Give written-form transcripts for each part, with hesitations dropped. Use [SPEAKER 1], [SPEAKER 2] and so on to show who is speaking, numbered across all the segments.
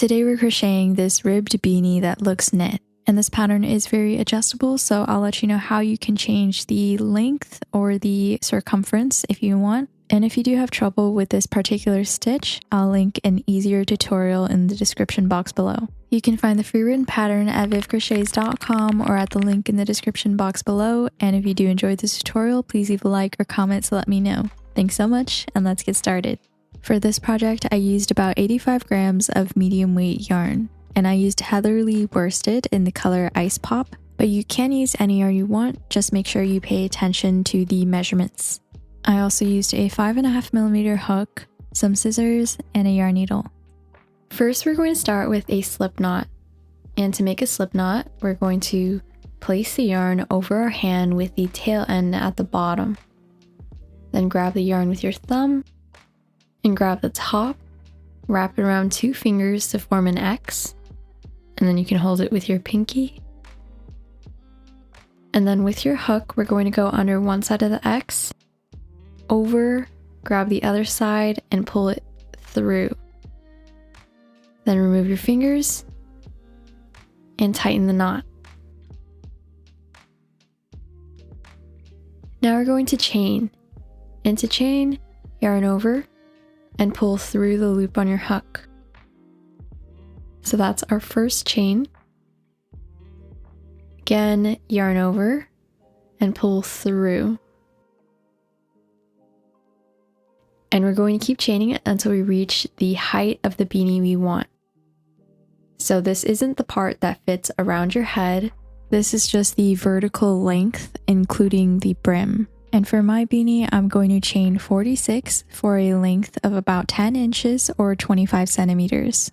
[SPEAKER 1] Today we're crocheting this ribbed beanie that looks knit, and this pattern is very adjustable, so I'll let you know how you can change the length or the circumference if you want. And if you do have trouble with this particular stitch, I'll link an easier tutorial in the description box below. You can find the free written pattern at vivcrochets.com or at the link in the description box below. And if you do enjoy this tutorial, please leave a like or comment to let me know. Thanks so much, and let's get started. For this project, I used about 85 grams of medium weight yarn, and I used Heatherly worsted in the color Ice Pop, but you can use any yarn you want, just make sure you pay attention to the measurements. I also used a 5.5mm hook, some scissors, and a yarn needle. First, we're going to start with a slip knot. And to make a slip knot, we're going to place the yarn over our hand with the tail end at the bottom. Then grab the yarn with your thumb and grab the top, wrap it around 2 fingers to form an X. And then you can hold it with your pinky. And then with your hook, we're going to go under one side of the X, over, grab the other side, and pull it through. Then remove your fingers and tighten the knot. Now we're going to chain. And to chain, yarn over and pull through the loop on your hook. So that's our first chain. Again, yarn over and pull through. And we're going to keep chaining it until we reach the height of the beanie we want. So this isn't the part that fits around your head. This is just the vertical length, including the brim. And for my beanie, I'm going to chain 46 for a length of about 10 inches or 25 centimeters.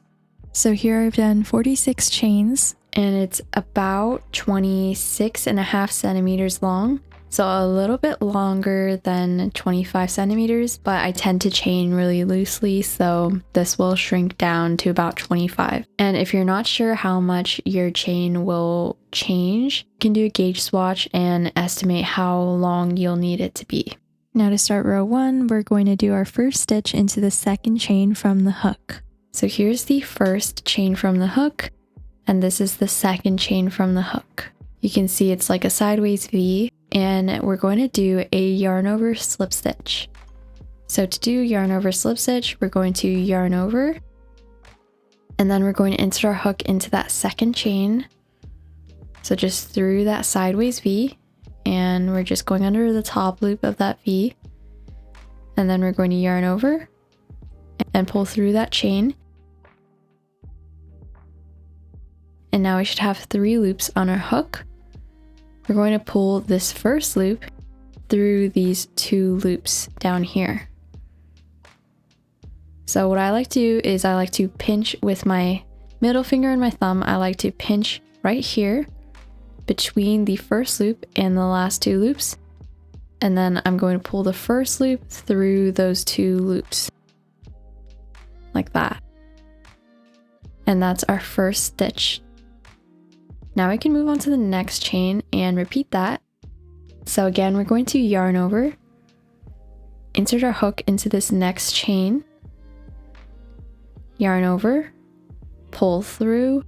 [SPEAKER 1] So here I've done 46 chains, and it's about 26.5 centimeters long. So a little bit longer than 25 centimeters, but I tend to chain really loosely, so this will shrink down to about 25. And if you're not sure how much your chain will change, you can do a gauge swatch and estimate how long you'll need it to be. Now to start row 1, we're going to do our first stitch into the second chain from the hook. So here's the first chain from the hook, and this is the second chain from the hook. You can see it's like a sideways V. And we're going to do a yarn over slip stitch. So to do yarn over slip stitch, we're going to yarn over, and then we're going to insert our hook into that second chain. So just through that sideways V, and we're just going under the top loop of that V. And then we're going to yarn over and pull through that chain. And now we should have 3 loops on our hook. We're going to pull this first loop through these 2 loops down here. So what I like to do is I like to pinch with my middle finger and my thumb. I like to pinch right here between the first loop and the last 2 loops. And then I'm going to pull the first loop through those 2 loops. Like that. And that's our first stitch. Now we can move on to the next chain and repeat that. So again, we're going to yarn over, insert our hook into this next chain, yarn over, pull through,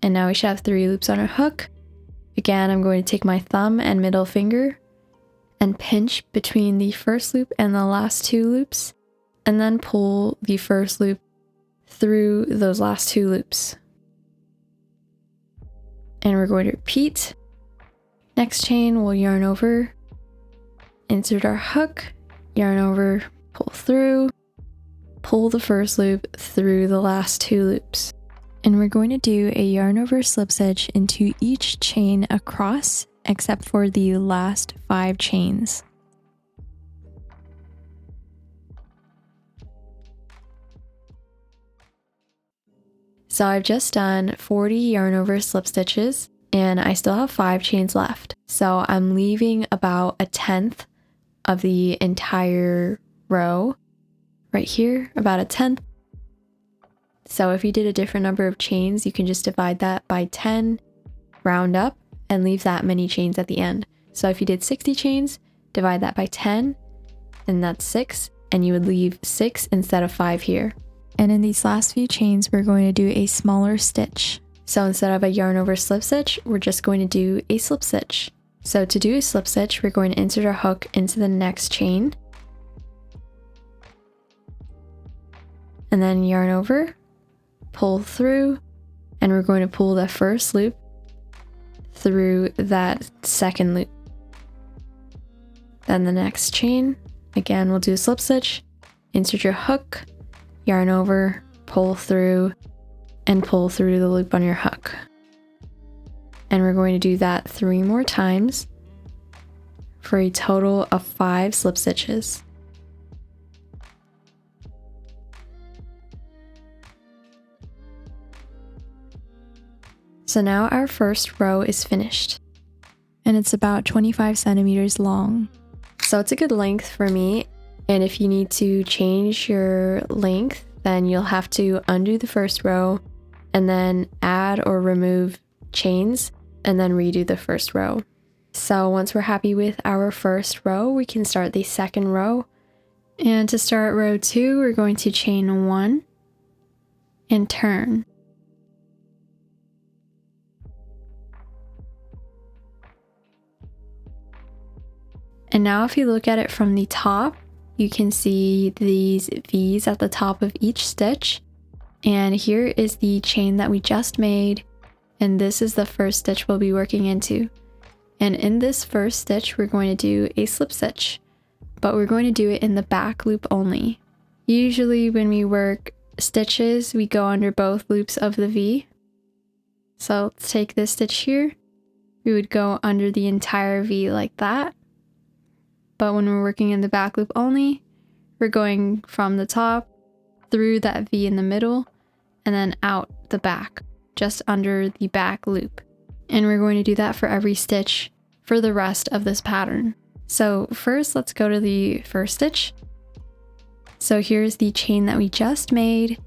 [SPEAKER 1] and now we should have 3 loops on our hook. Again, I'm going to take my thumb and middle finger and pinch between the first loop and the last 2 loops, and then pull the first loop through those last 2 loops. And we're going to repeat. Next chain, we'll yarn over, insert our hook, yarn over, pull through, pull the first loop through the last 2 loops. And we're going to do a yarn over slip stitch into each chain across, except for the last 5 chains. So I've just done 40 yarn over slip stitches, and I still have 5 chains left. So I'm leaving about 1/10 of the entire row right here, about 1/10. So if you did a different number of chains, you can just divide that by 10, round up, and leave that many chains at the end. So if you did 60 chains, divide that by 10, and that's 6, and you would leave 6 instead of 5 here. And in these last few chains, we're going to do a smaller stitch. So instead of a yarn over slip stitch, we're just going to do a slip stitch. So to do a slip stitch, we're going to insert our hook into the next chain. And then yarn over, pull through, and we're going to pull the first loop through that second loop. Then the next chain, again, we'll do a slip stitch, insert your hook, yarn over, pull through, and pull through the loop on your hook. And we're going to do that 3 more times for a total of 5 slip stitches. So now our first row is finished, and it's about 25 centimeters long. So it's a good length for me, and if you need to change your length, then you'll have to undo the first row and then add or remove chains and then redo the first row. So once we're happy with our first row, we can start the second row. And to start row 2, we're going to chain 1 and turn. And now if you look at it from the top, you can see these V's at the top of each stitch. And here is the chain that we just made. And this is the first stitch we'll be working into. And in this first stitch, we're going to do a slip stitch, but we're going to do it in the back loop only. Usually when we work stitches, we go under both loops of the V. So let's take this stitch here. We would go under the entire V like that. But when we're working in the back loop only, we're going from the top through that V in the middle and then out the back, just under the back loop. And we're going to do that for every stitch for the rest of this pattern. So first, let's go to the first stitch. So here's the chain that we just made,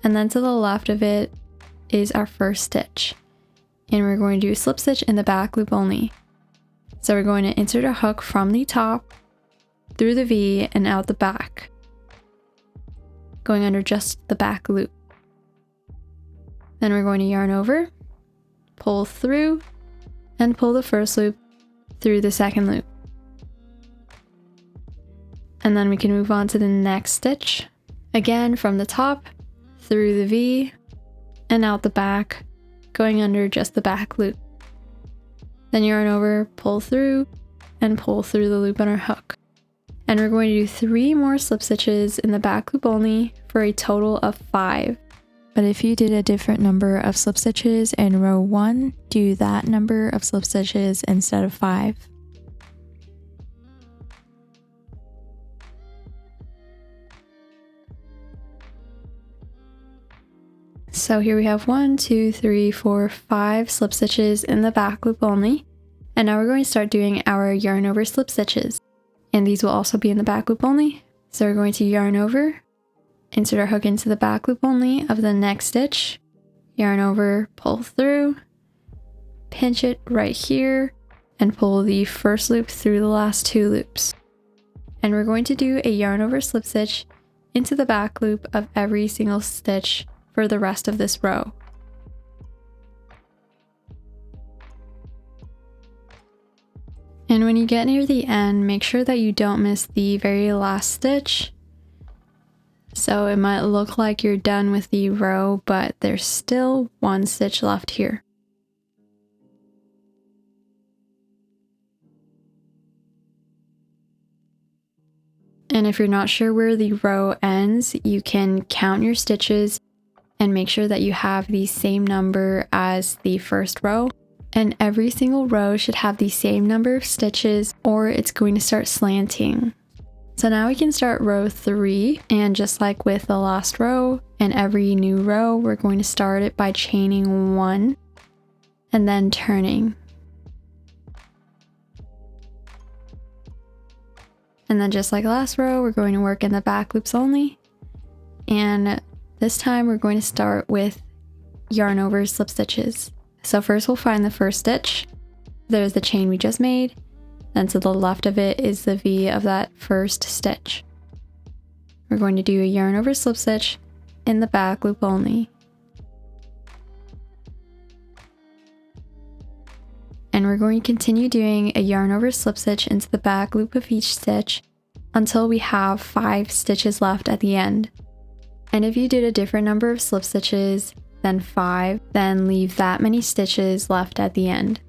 [SPEAKER 1] and then to the left of it is our first stitch. And we're going to do a slip stitch in the back loop only. So we're going to insert a hook from the top through the V and out the back, going under just the back loop. Then we're going to yarn over, pull through, and pull the first loop through the second loop. And then we can move on to the next stitch. Again, from the top, through the V, and out the back, going under just the back loop. Then yarn over, pull through, and pull through the loop on our hook. And we're going to do 3 more slip stitches in the back loop only for a total of 5. But if you did a different number of slip stitches in row 1, do that number of slip stitches instead of 5. So here we have 1, 2, 3, 4, 5 slip stitches in the back loop only. And now we're going to start doing our yarn over slip stitches. And these will also be in the back loop only. So we're going to yarn over, insert our hook into the back loop only of the next stitch, yarn over, pull through, pinch it right here, and pull the first loop through the last 2 loops. And we're going to do a yarn over slip stitch into the back loop of every single stitch for the rest of this row. And when you get near the end, make sure that you don't miss the very last stitch. So it might look like you're done with the row, but there's still 1 stitch left here. And if you're not sure where the row ends, you can count your stitches and make sure that you have the same number as the first row. And every single row should have the same number of stitches or it's going to start slanting. So now we can start row 3, and just like with the last row and every new row, we're going to start it by chaining 1 and then turning. And then just like last row, we're going to work in the back loops only. And this time we're going to start with yarn over slip stitches. So first we'll find the first stitch. There's the chain we just made. Then to the left of it is the V of that first stitch. We're going to do a yarn over slip stitch in the back loop only. And we're going to continue doing a yarn over slip stitch into the back loop of each stitch until we have 5 stitches left at the end. And if you did a different number of slip stitches than 5, then leave that many stitches left at the end.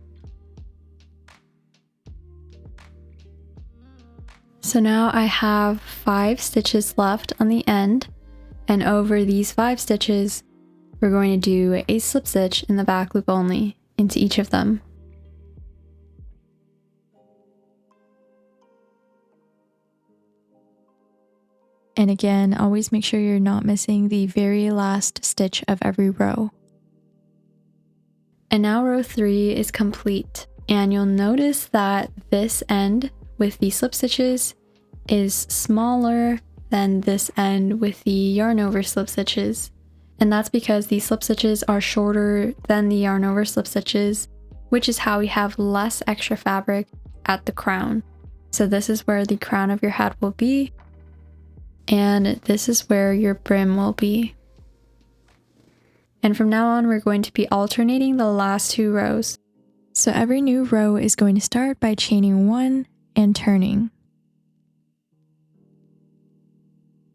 [SPEAKER 1] So now I have 5 stitches left on the end, and over these 5 stitches, we're going to do a slip stitch in the back loop only into each of them. And again, always make sure you're not missing the very last stitch of every row. And now row 3 is complete, and you'll notice that this end with the slip stitches is smaller than this end with the yarn over slip stitches. And that's because the slip stitches are shorter than the yarn over slip stitches, which is how we have less extra fabric at the crown. So this is where the crown of your hat will be, and this is where your brim will be. And from now on, we're going to be alternating the last 2 rows. So every new row is going to start by chaining 1 and turning.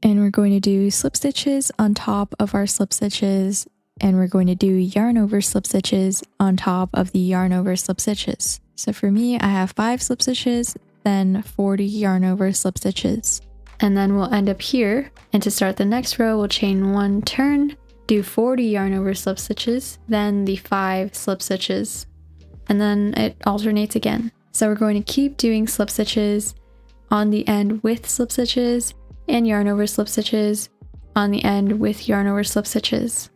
[SPEAKER 1] And we're going to do slip stitches on top of our slip stitches, and we're going to do yarn over slip stitches on top of the yarn over slip stitches. So for me, I have 5 slip stitches, then 40 yarn over slip stitches. And then we'll end up here, and to start the next row, we'll chain 1, turn, do 40 yarn over slip stitches, then the 5 slip stitches, and then it alternates again. So we're going to keep doing slip stitches on the end with slip stitches, and yarn over slip stitches on the end with yarn over slip stitches.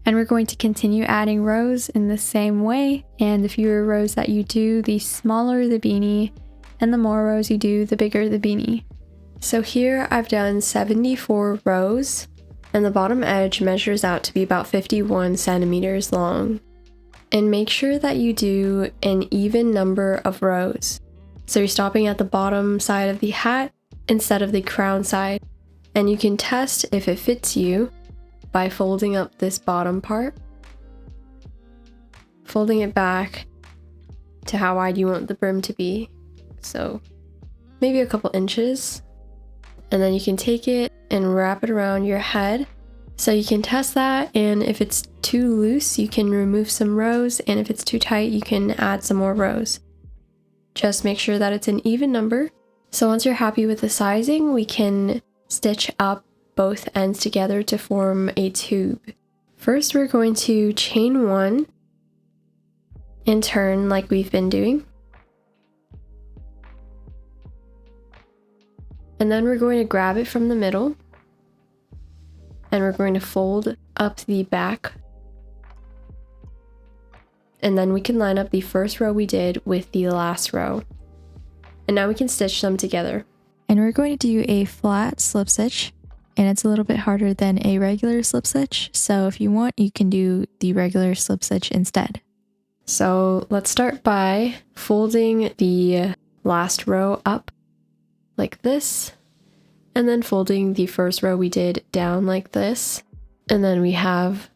[SPEAKER 1] And we're going to continue adding rows in the same way, and the fewer rows that you do, the smaller the beanie, and the more rows you do, the bigger the beanie. So here I've done 74 rows, and the bottom edge measures out to be about 51 centimeters long. And make sure that you do an even number of rows. So you're stopping at the bottom side of the hat instead of the crown side. And you can test if it fits you by folding up this bottom part, folding it back to how wide you want the brim to be. So maybe a couple inches. And then you can take it and wrap it around your head. So you can test that, and if it's too loose, you can remove some rows, and if it's too tight, you can add some more rows. Just make sure that it's an even number. So once you're happy with the sizing, we can stitch up both ends together to form a tube. First, we're going to chain 1 and turn like we've been doing. And then we're going to grab it from the middle, and we're going to fold up the back. And then we can line up the first row we did with the last row. And now we can stitch them together. And we're going to do a flat slip stitch, and it's a little bit harder than a regular slip stitch. So if you want, you can do the regular slip stitch instead. So let's start by folding the last row up like this, and then folding the first row we did down like this, and then we have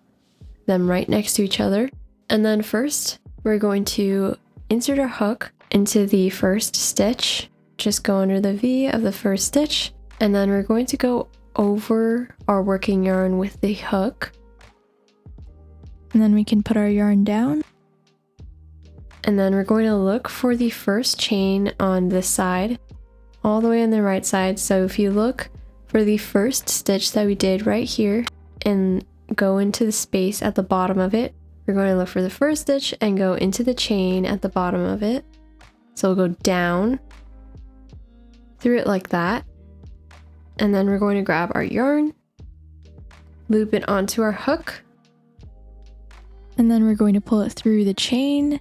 [SPEAKER 1] them right next to each other. And then first we're going to insert our hook into the first stitch, just go under the V of the first stitch, and then we're going to go over our working yarn with the hook, and then we can put our yarn down. And then we're going to look for the first chain on this side, all the way on the right side. So if you look for the first stitch that we did right here and go into the space at the bottom of it, we're going to look for the first stitch and go into the chain at the bottom of it. So we'll go down through it like that, and then we're going to grab our yarn, loop it onto our hook, and then we're going to pull it through the chain,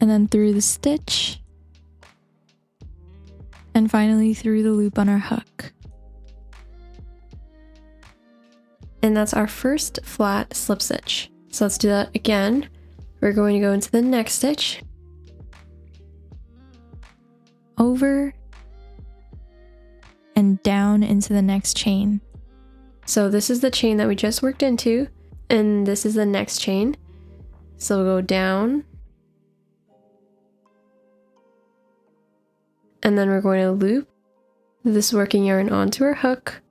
[SPEAKER 1] and then through the stitch, and finally through the loop on our hook. And that's our first flat slip stitch. So let's do that again. We're going to go into the next stitch, over, and down into the next chain. So this is the chain that we just worked into, and this is the next chain. So we'll go down, and then we're going to loop this working yarn onto our hook,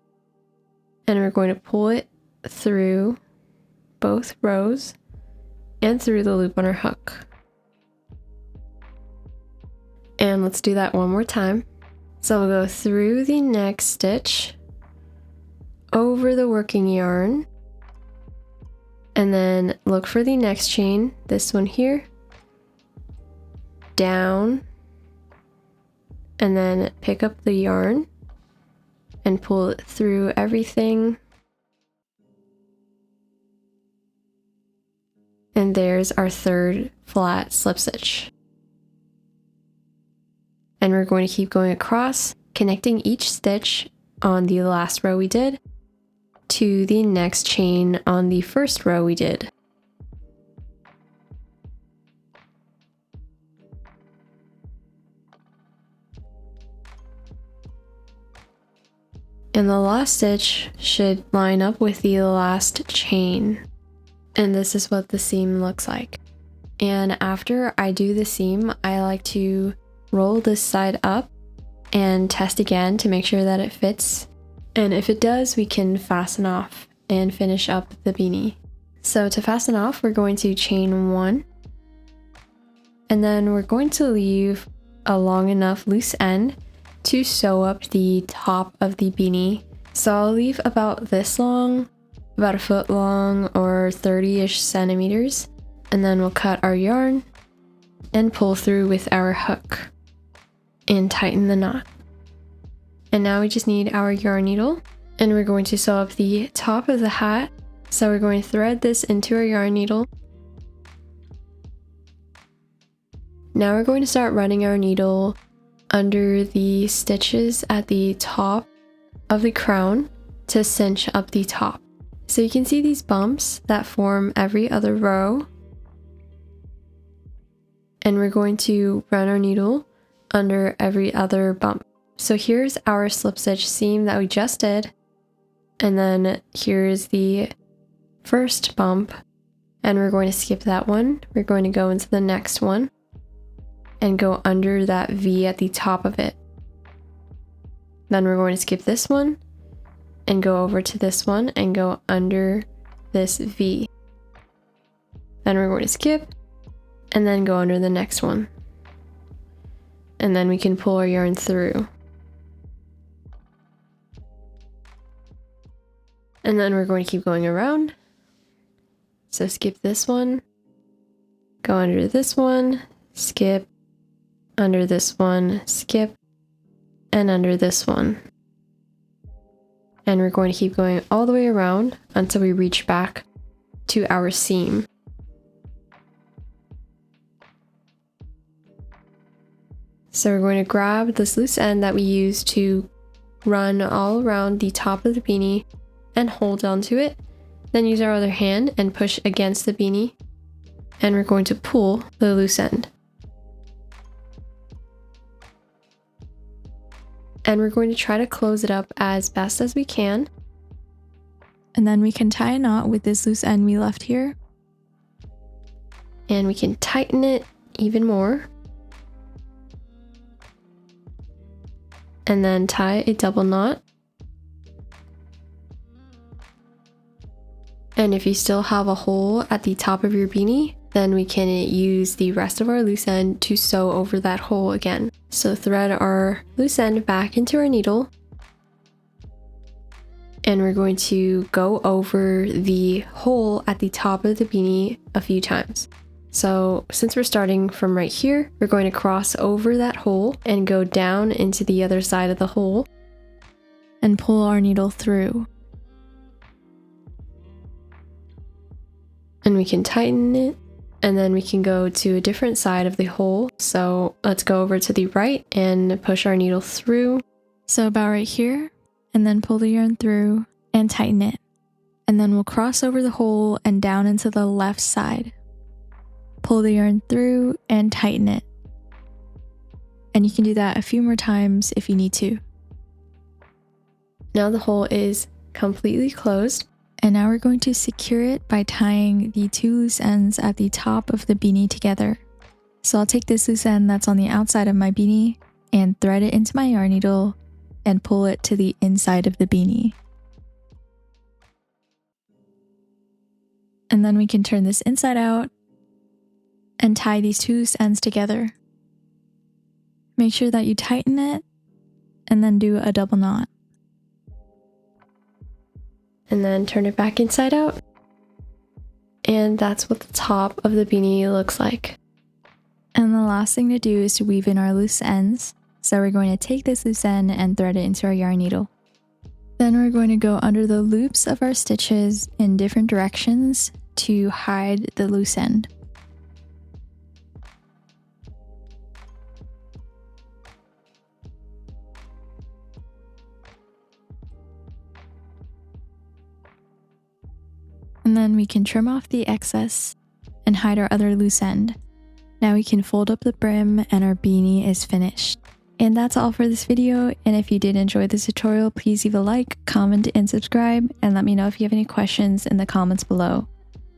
[SPEAKER 1] and we're going to pull it through both rows and through the loop on our hook. And let's do that one more time. So we'll go through the next stitch, over the working yarn, and then look for the next chain, this one here, down, and then pick up the yarn and pull it through everything. And there's our third flat slip stitch. And we're going to keep going across, connecting each stitch on the last row we did to the next chain on the first row we did. And the last stitch should line up with the last chain. And this is what the seam looks like. And after I do the seam, I like to roll this side up and test again to make sure that it fits. And if it does, we can fasten off and finish up the beanie. So to fasten off, we're going to chain 1. And then we're going to leave a long enough loose end to sew up the top of the beanie. So I'll leave about this long, about a foot long or 30-ish centimeters. And then we'll cut our yarn and pull through with our hook and tighten the knot. And now we just need our yarn needle, and we're going to sew up the top of the hat. So we're going to thread this into our yarn needle. Now we're going to start running our needle under the stitches at the top of the crown to cinch up the top. So you can see these bumps that form every other row. And we're going to run our needle under every other bump. So here's our slip stitch seam that we just did. And then here's the first bump. And we're going to skip that one. We're going to go into the next one and go under that V at the top of it. Then we're going to skip this one and go over to this one and go under this V. Then we're going to skip and then go under the next one. And then we can pull our yarn through. And then we're going to keep going around. So skip this one, go under this one, skip, under this one, skip, and under this one. And we're going to keep going all the way around until we reach back to our seam. So we're going to grab this loose end that we used to run all around the top of the beanie and hold onto it. Then use our other hand and push against the beanie. And we're going to pull the loose end. And we're going to try to close it up as best as we can. And then we can tie a knot with this loose end we left here. And we can tighten it even more. And then tie a double knot. And if you still have a hole at the top of your beanie, then we can use the rest of our loose end to sew over that hole again. So thread our loose end back into our needle. And we're going to go over the hole at the top of the beanie a few times. So since we're starting from right here, we're going to cross over that hole and go down into the other side of the hole and pull our needle through. And we can tighten it, and then we can go to a different side of the hole. So let's go over to the right and push our needle through. So about right here, and then pull the yarn through and tighten it. And then we'll cross over the hole and down into the left side. Pull the yarn through and tighten it. And you can do that a few more times if you need to. Now the hole is completely closed. And now we're going to secure it by tying the 2 loose ends at the top of the beanie together. So I'll take this loose end that's on the outside of my beanie and thread it into my yarn needle and pull it to the inside of the beanie. And then we can turn this inside out and tie these 2 loose ends together. Make sure that you tighten it and then do a double knot. And then turn it back inside out. And that's what the top of the beanie looks like. And the last thing to do is to weave in our loose ends. So we're going to take this loose end and thread it into our yarn needle. Then we're going to go under the loops of our stitches in different directions to hide the loose end. And then we can trim off the excess and hide our other loose end. Now we can fold up the brim and our beanie is finished. And that's all for this video, and if you did enjoy this tutorial, please leave a like, comment, and subscribe, and let me know if you have any questions in the comments below.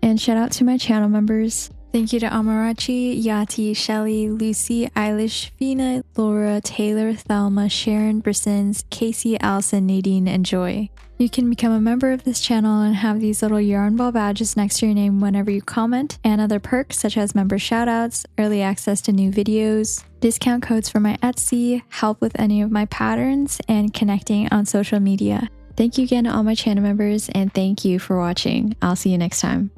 [SPEAKER 1] And shout out to my channel members. Thank you to Amarachi, Yati, Shelly, Lucy, Eilish, Fina, Laura, Taylor, Thelma, Sharon, Brissons, Casey, Allison, Nadine, and Joy. You can become a member of this channel and have these little yarn ball badges next to your name whenever you comment, and other perks such as member shoutouts, early access to new videos, discount codes for my Etsy, help with any of my patterns, and connecting on social media. Thank you again to all my channel members, and thank you for watching. I'll see you next time.